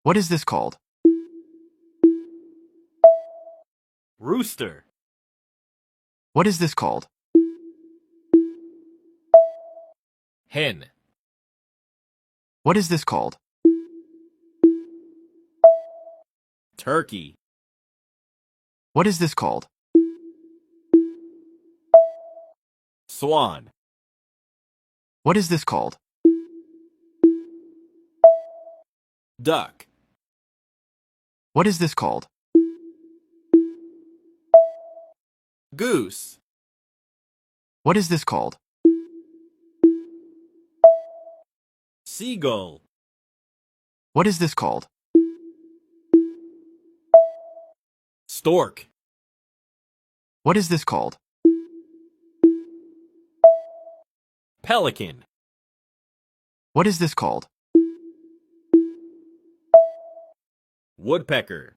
What is this called? Rooster. What is this called? Hen. What is this called? Turkey. What is this called? Swan. What is this called? Duck. What is this called? Goose. What is this called? Seagull. What is this called? Stork. What is this called? Pelican. What is this called? Woodpecker.